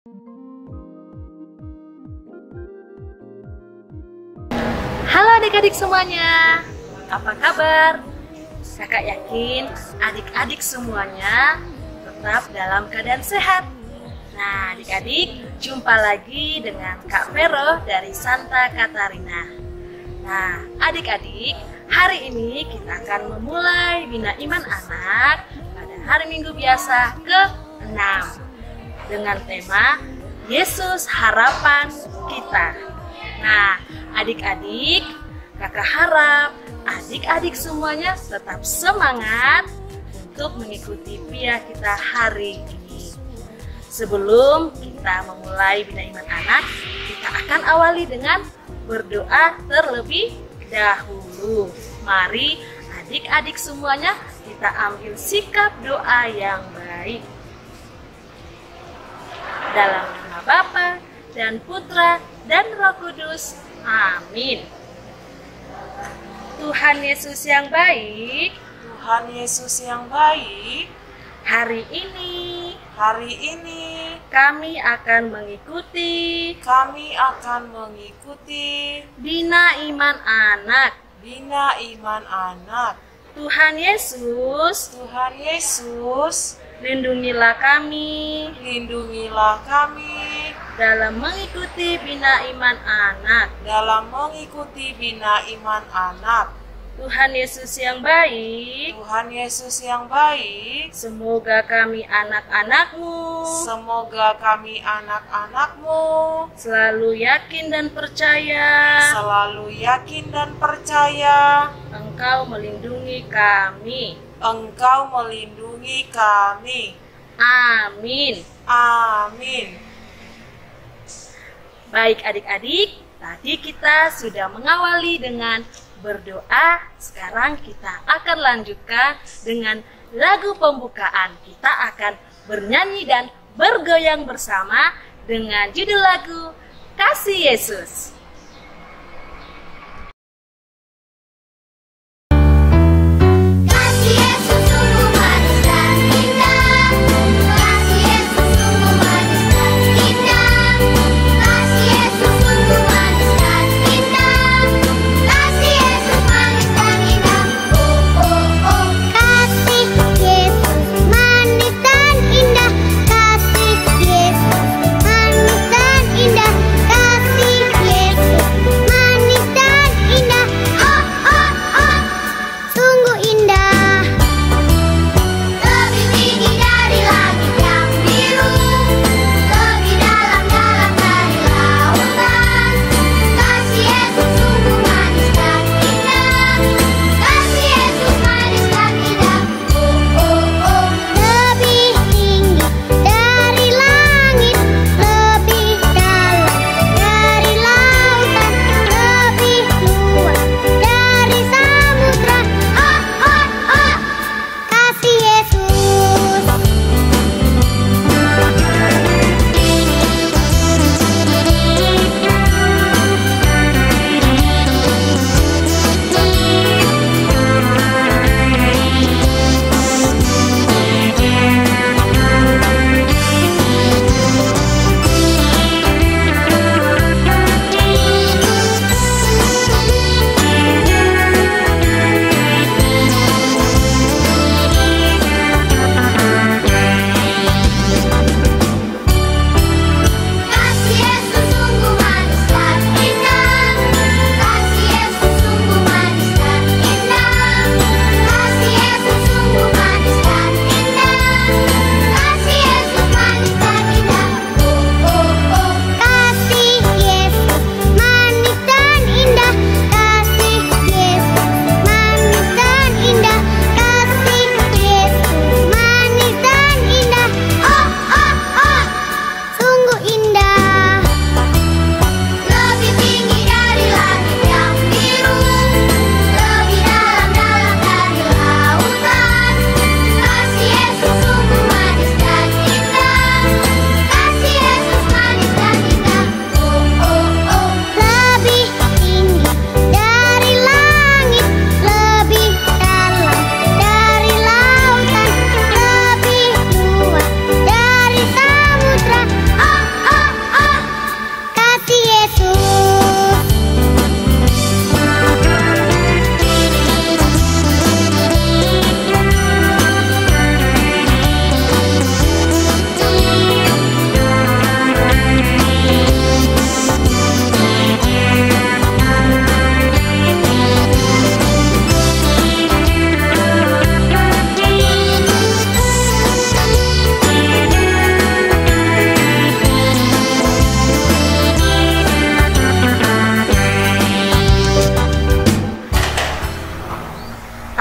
Halo adik-adik semuanya, apa kabar? Kakak yakin adik-adik semuanya tetap dalam keadaan sehat. Nah adik-adik, jumpa lagi dengan Kak Vero dari Santa Katarina. Nah adik-adik, hari ini kita akan memulai Bina Iman Anak pada hari Minggu biasa ke-6 dengan tema Yesus Harapan Kita. Nah adik-adik, kakak harap adik-adik semuanya tetap semangat untuk mengikuti Pia kita hari ini. Sebelum kita memulai Bina Iman Anak, kita akan awali dengan berdoa terlebih dahulu. Mari adik-adik semuanya kita ambil sikap doa yang baik. Dalam nama Bapa dan Putra dan Roh Kudus. Amin. Tuhan Yesus yang baik, Tuhan Yesus yang baik, hari ini kami akan mengikuti Bina Iman Anak. Tuhan Yesus, lindungilah kami dalam mengikuti Bina Iman Anak. Tuhan Yesus yang baik, semoga kami anak-anak-Mu selalu yakin dan percaya Engkau melindungi kami. Amin. Baik adik-adik, tadi kita sudah mengawali dengan berdoa. Sekarang kita akan lanjutkan dengan lagu pembukaan. Kita akan bernyanyi dan bergoyang bersama dengan judul lagu Kasih Yesus. Kasih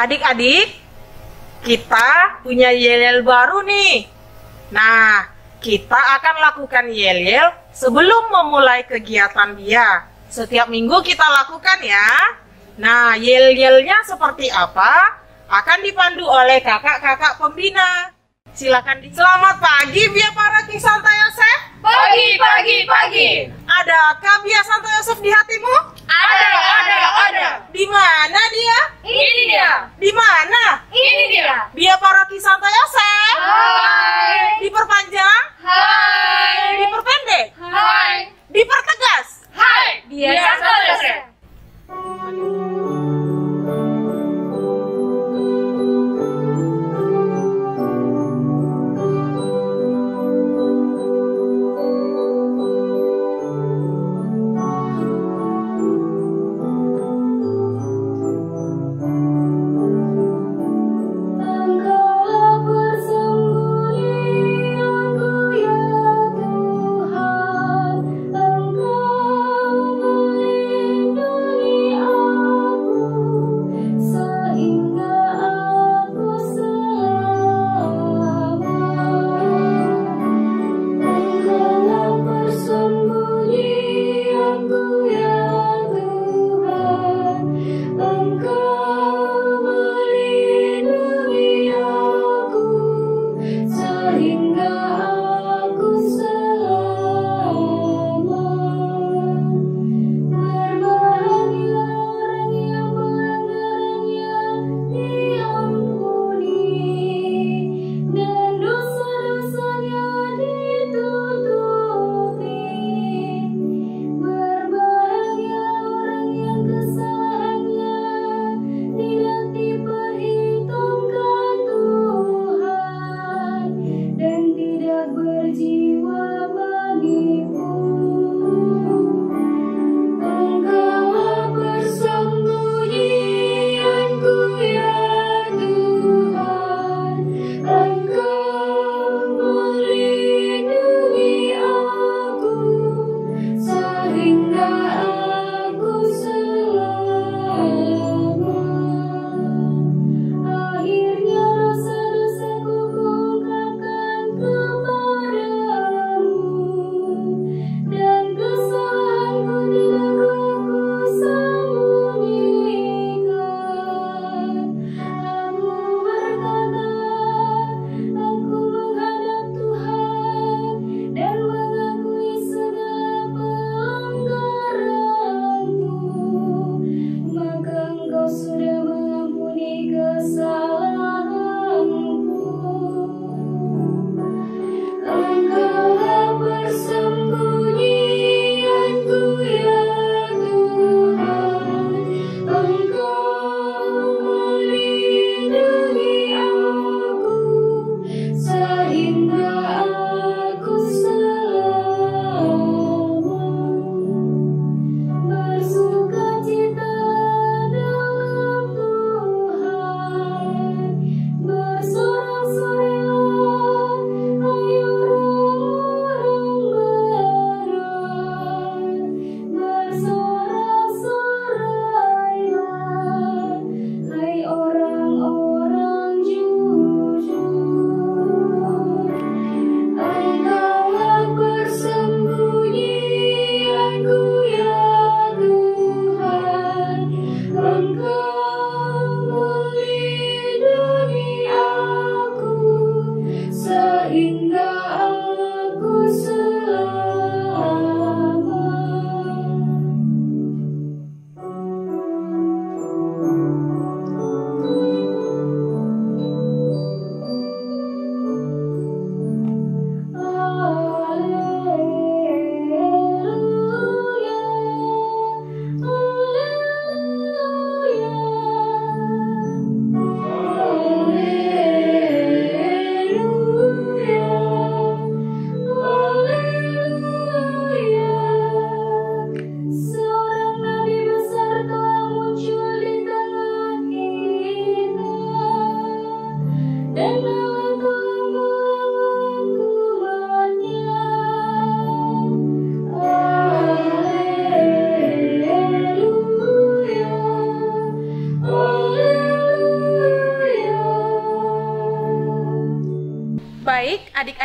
Adik-adik, kita punya yel-yel baru nih. Nah, kita akan lakukan yel-yel sebelum memulai kegiatan dia. Setiap minggu kita lakukan ya. Nah, yel-yelnya seperti apa? Akan dipandu oleh kakak-kakak pembina. Silakan. Selamat pagi, Bia Paraki Santo Yosef. Pagi, pagi, pagi. Adakah Bia Santo Yosef di hatimu? Ada. Di mana dia? Ini dia. Di mana? Ini dia. Bia Paroki Santo Yosef. Hai. Diperpanjang? Hai. Diperpendek? Hai. Dipertegas? Hai. Dia Santo Yosef.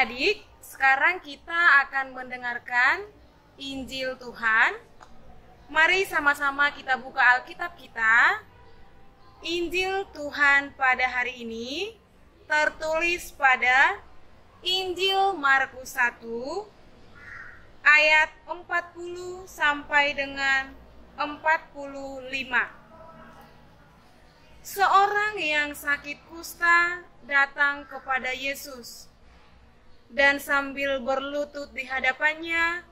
Adik-adik, sekarang kita akan mendengarkan Injil Tuhan. Mari sama-sama kita buka Alkitab kita. Injil Tuhan pada hari ini tertulis pada Injil Markus 1 ayat 40 sampai dengan 45. Seorang yang sakit kusta datang kepada Yesus, dan sambil berlutut di hadapannya,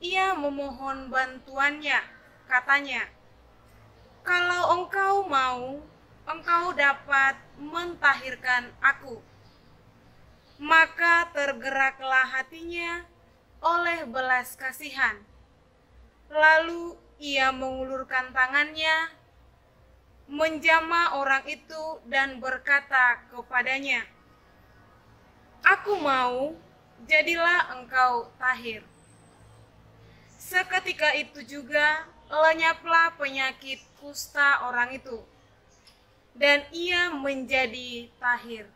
ia memohon bantuannya. Katanya, "Kalau engkau mau, engkau dapat mentahirkan aku." Maka tergeraklah hatinya oleh belas kasihan. Lalu ia mengulurkan tangannya, menjamah orang itu dan berkata kepadanya, "Aku mau, jadilah engkau tahir." Seketika itu juga lenyaplah penyakit kusta orang itu, dan ia menjadi tahir.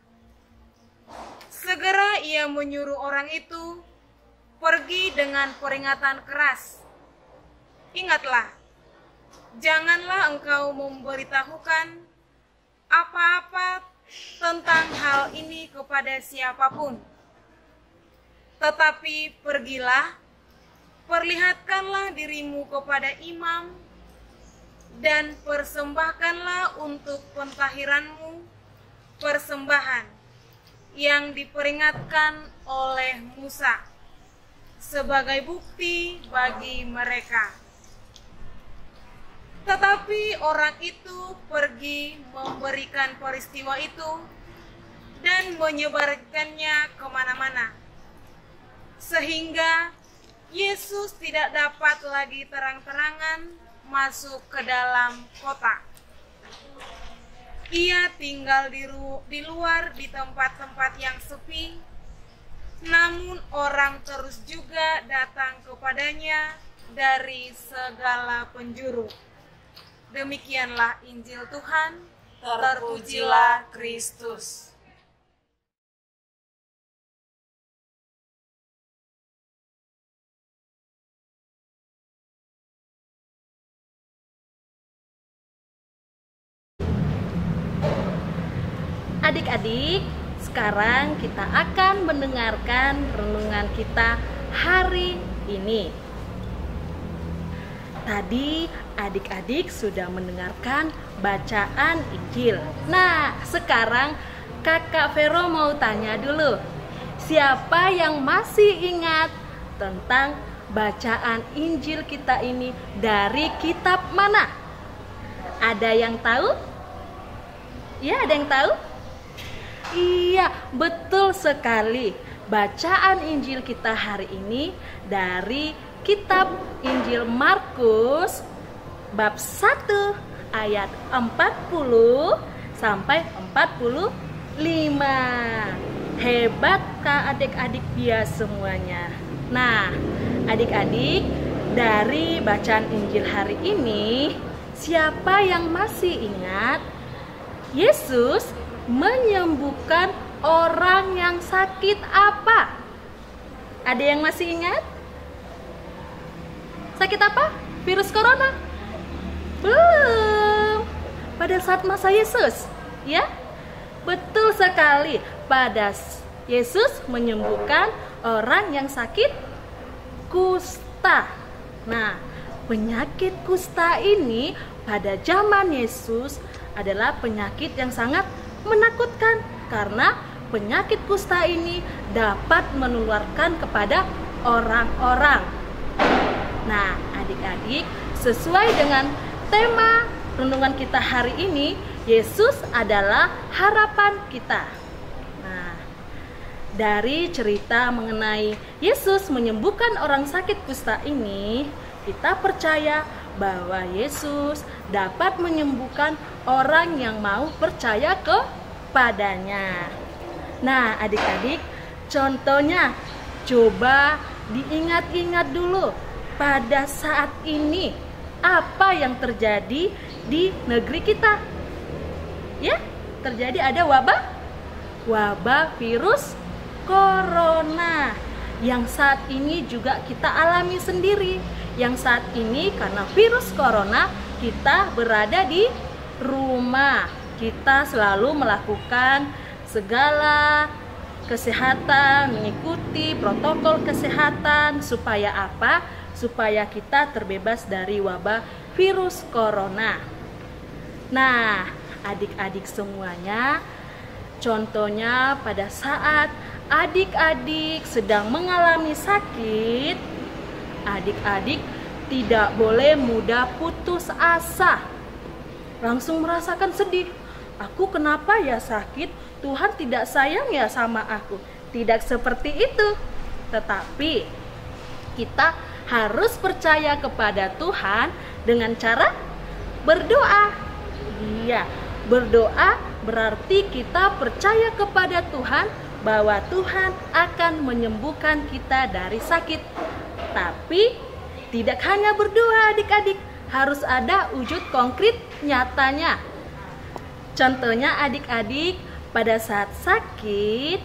Segera ia menyuruh orang itu pergi dengan peringatan keras. "Ingatlah, janganlah engkau memberitahukan apa-apa tentang hal ini kepada siapapun. Tetapi pergilah, perlihatkanlah dirimu kepada imam, dan persembahkanlah untuk pentahiranmu persembahan yang diperingatkan oleh Musa sebagai bukti bagi mereka." Tetapi orang itu pergi memberikan peristiwa itu dan menyebarkannya kemana-mana, sehingga Yesus tidak dapat lagi terang-terangan masuk ke dalam kota. Ia tinggal di luar di tempat-tempat yang sepi, namun orang terus juga datang kepadanya dari segala penjuru. Demikianlah Injil Tuhan, terpujilah Kristus. Adik-adik, sekarang kita akan mendengarkan renungan kita hari ini. Tadi adik-adik sudah mendengarkan bacaan Injil. Nah, sekarang Kakak Vero mau tanya dulu. Siapa yang masih ingat tentang bacaan Injil kita ini dari kitab mana? Ada yang tahu? Ya, ada yang tahu? Iya, betul sekali. Bacaan Injil kita hari ini dari kitab Injil Markus bab 1 ayat 40 sampai 45. Hebat Kak adik-adik dia semuanya. Nah, adik-adik, dari bacaan Injil hari ini, siapa yang masih ingat Yesus menyembuhkan orang yang sakit apa? Ada yang masih ingat? Sakit apa? Virus corona? Belum. Pada saat masa Yesus, ya? Betul sekali. Pada Yesus menyembuhkan orang yang sakit kusta. Nah, penyakit kusta ini pada zaman Yesus adalah penyakit yang sangat menakutkan, karena penyakit kusta ini dapat menularkan kepada orang-orang. Nah, adik-adik, sesuai dengan tema renungan kita hari ini, Yesus adalah harapan kita. Nah, dari cerita mengenai Yesus menyembuhkan orang sakit kusta ini, kita percaya bahwa Yesus dapat menyembuhkan orang yang mau percaya kepadanya. Nah, adik-adik, contohnya coba diingat-ingat dulu. Pada saat ini, apa yang terjadi di negeri kita? Ya, terjadi ada wabah virus corona yang saat ini juga kita alami sendiri. Yang saat ini karena virus corona kita berada di rumah. Kita selalu melakukan segala kesehatan, mengikuti protokol kesehatan supaya apa? Supaya kita terbebas dari wabah virus corona. Nah, adik-adik semuanya, contohnya pada saat adik-adik sedang mengalami sakit, adik-adik tidak boleh mudah putus asa. Langsung merasakan sedih. Aku kenapa ya sakit? Tuhan tidak sayang ya sama aku. Tidak seperti itu. Tetapi kita harus percaya kepada Tuhan dengan cara berdoa. Iya, berdoa berarti kita percaya kepada Tuhan bahwa Tuhan akan menyembuhkan kita dari sakit. Tapi tidak hanya berdoa adik-adik, harus ada wujud konkret nyatanya. Contohnya adik-adik pada saat sakit,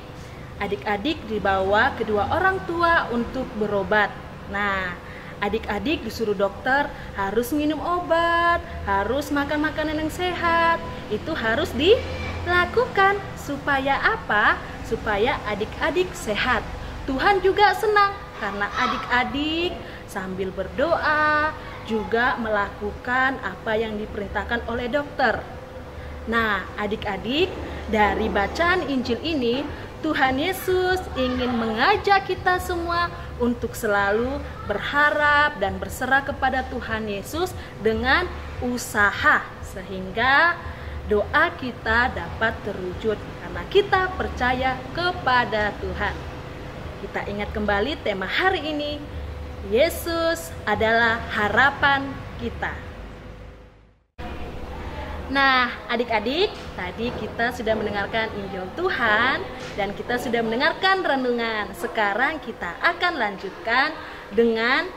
adik-adik dibawa kedua orang tua untuk berobat. Nah, adik-adik disuruh dokter harus minum obat, harus makan makanan yang sehat. Itu harus dilakukan supaya apa? Supaya adik-adik sehat. Tuhan juga senang karena adik-adik sambil berdoa juga melakukan apa yang diperintahkan oleh dokter. Nah, adik-adik, dari bacaan Injil ini Tuhan Yesus ingin mengajak kita semua untuk selalu berharap dan berserah kepada Tuhan Yesus dengan usaha, sehingga doa kita dapat terwujud karena kita percaya kepada Tuhan. Kita ingat kembali tema hari ini, Yesus adalah harapan kita. Nah, adik-adik, tadi kita sudah mendengarkan Injil Tuhan dan kita sudah mendengarkan renungan. Sekarang kita akan lanjutkan dengan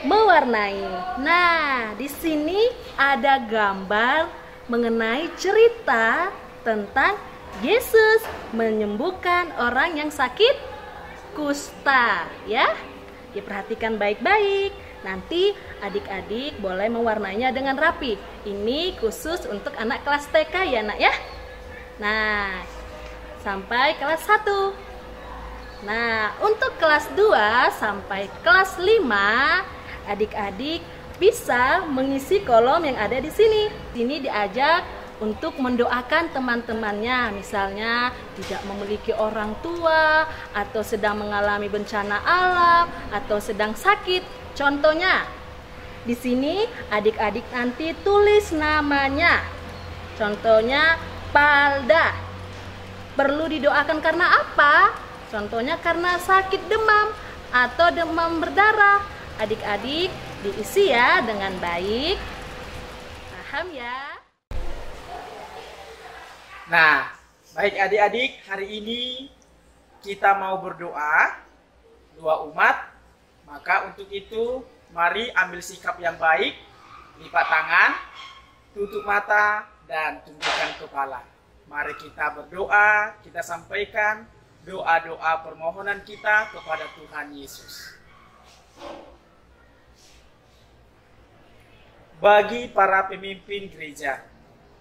mewarnai. Nah, di sini ada gambar mengenai cerita tentang Yesus menyembuhkan orang yang sakit kusta, ya. Diperhatikan baik-baik. Nanti adik-adik boleh mewarnainya dengan rapi. Ini khusus untuk anak kelas TK ya nak ya. Nah, sampai kelas 1. Nah, untuk kelas 2 sampai kelas 5, adik-adik bisa mengisi kolom yang ada di sini. Sini diajak untuk mendoakan teman-temannya, misalnya tidak memiliki orang tua, atau sedang mengalami bencana alam, atau sedang sakit. Contohnya, di sini adik-adik nanti tulis namanya. Contohnya Palda. Perlu didoakan karena apa? Contohnya karena sakit demam atau demam berdarah. Adik-adik diisi ya dengan baik. Paham ya? Nah, baik adik-adik, hari ini kita mau berdoa, doa umat. Maka untuk itu, mari ambil sikap yang baik, lipat tangan, tutup mata, dan tundukkan kepala. Mari kita berdoa, kita sampaikan doa-doa permohonan kita kepada Tuhan Yesus. Bagi para pemimpin gereja,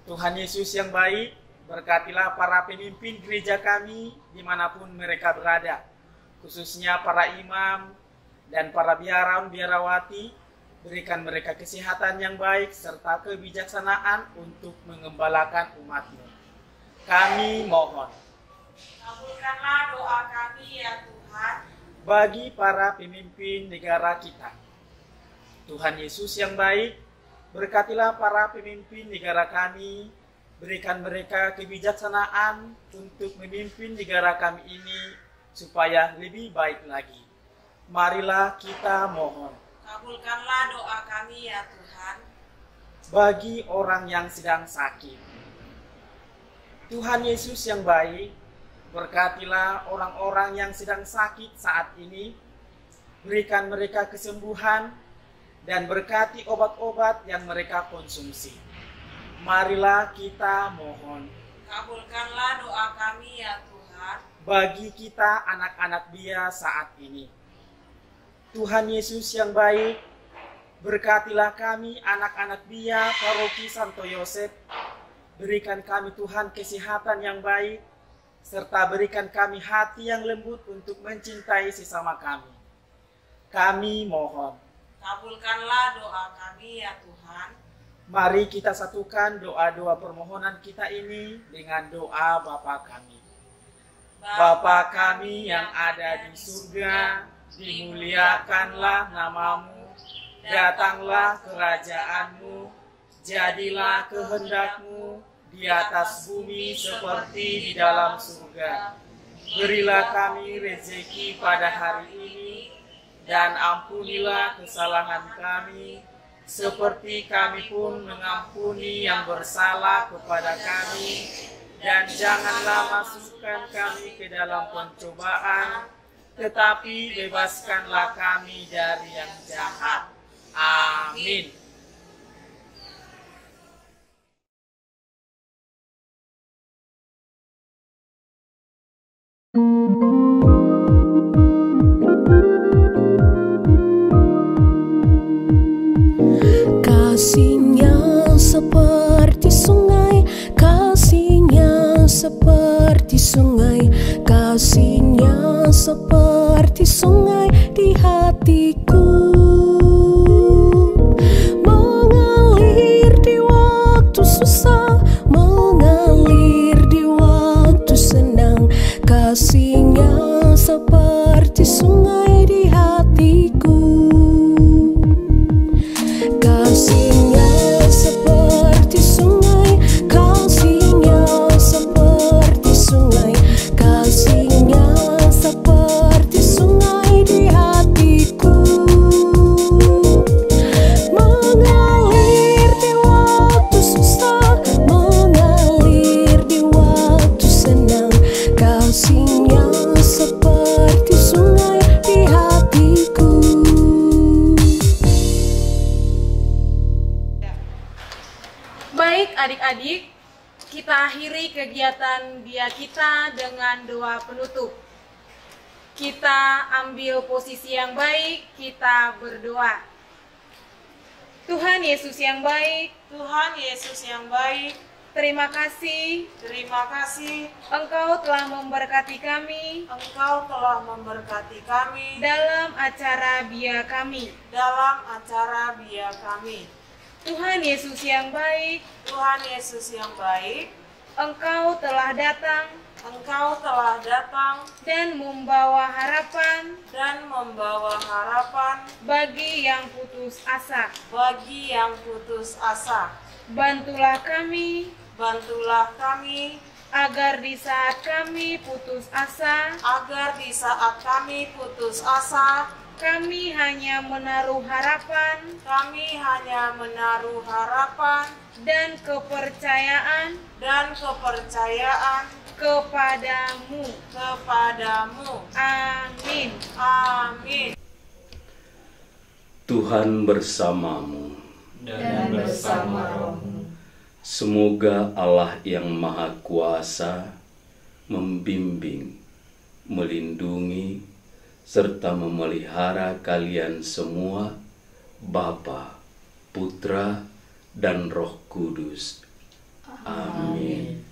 Tuhan Yesus yang baik, berkatilah para pemimpin gereja kami dimanapun mereka berada, khususnya para imam dan para biarawan-biarawati. Berikan mereka kesehatan yang baik serta kebijaksanaan untuk mengembalakan umat-Mu. Kami mohon, Kabulkanlah doa kami ya Tuhan. bagi para pemimpin negara kita. Tuhan Yesus yang baik, berkatilah para pemimpin negara kami. Berikan mereka kebijaksanaan untuk memimpin negara kami ini supaya lebih baik lagi. Marilah kita mohon. Kabulkanlah doa kami ya Tuhan. Bagi orang yang sedang sakit, Tuhan Yesus yang baik, berkatilah orang-orang yang sedang sakit saat ini. Berikan mereka kesembuhan dan berkati obat-obat yang mereka konsumsi. Marilah kita mohon. Kabulkanlah doa kami ya Tuhan. bagi kita anak-anak Dia saat ini. Tuhan Yesus yang baik, berkatilah kami anak-anak Dia Paroki Santo Yosef. Berikan kami Tuhan kesehatan yang baik, serta berikan kami hati yang lembut untuk mencintai sesama kami. Kami mohon, Kabulkanlah doa kami ya Tuhan. mari kita satukan doa-doa permohonan kita ini dengan doa Bapa kami. Bapa kami yang ada di surga, dimuliakanlah namamu, datanglah kerajaan-Mu, jadilah kehendak-Mu di atas bumi seperti di dalam surga. Berilah kami rezeki pada hari ini, dan ampunilah kesalahan kami, seperti kami pun mengampuni yang bersalah kepada kami. Dan janganlah masukkan kami ke dalam pencobaan, tetapi bebaskanlah kami dari yang jahat. Amin. Kasihnya seperti sungai, kasihnya seperti sungai, kasihnya seperti sungai di hatiku, mengalir di waktu susah, mengalir di waktu senang. Kasihnya seperti sungai di hatiku, kasihnya seperti sungai, kasihnya seperti sungai, kasihnya seperti sungai di hatiku, mengalir di waktu susah, mengalir di waktu senang. Kasihnya seperti sungai di hatiku. Baik adik-adik, kita akhiri kegiatan dia kita dengan doa penutup. Kita ambil posisi yang baik, kita berdoa. Tuhan Yesus yang baik, Tuhan Yesus yang baik, terima kasih terima kasih Engkau telah memberkati kami Engkau telah memberkati kami dalam acara Bia kami. dalam acara Bia kami. Tuhan Yesus yang baik, Tuhan Yesus yang baik, Engkau telah datang Engkau telah datang dan membawa harapan dan membawa harapan bagi yang putus asa. bagi yang putus asa. Bantulah kami Bantulah kami agar di saat kami putus asa, agar di saat kami putus asa, kami hanya menaruh harapan kami hanya menaruh harapan dan kepercayaan dan kepercayaan kepadamu. Amin. Amin. Tuhan bersamamu. Dan bersama rohmu. Semoga Allah yang Maha Kuasa membimbing, melindungi, serta memelihara kalian semua, Bapa, Putra, dan Roh Kudus. Amin.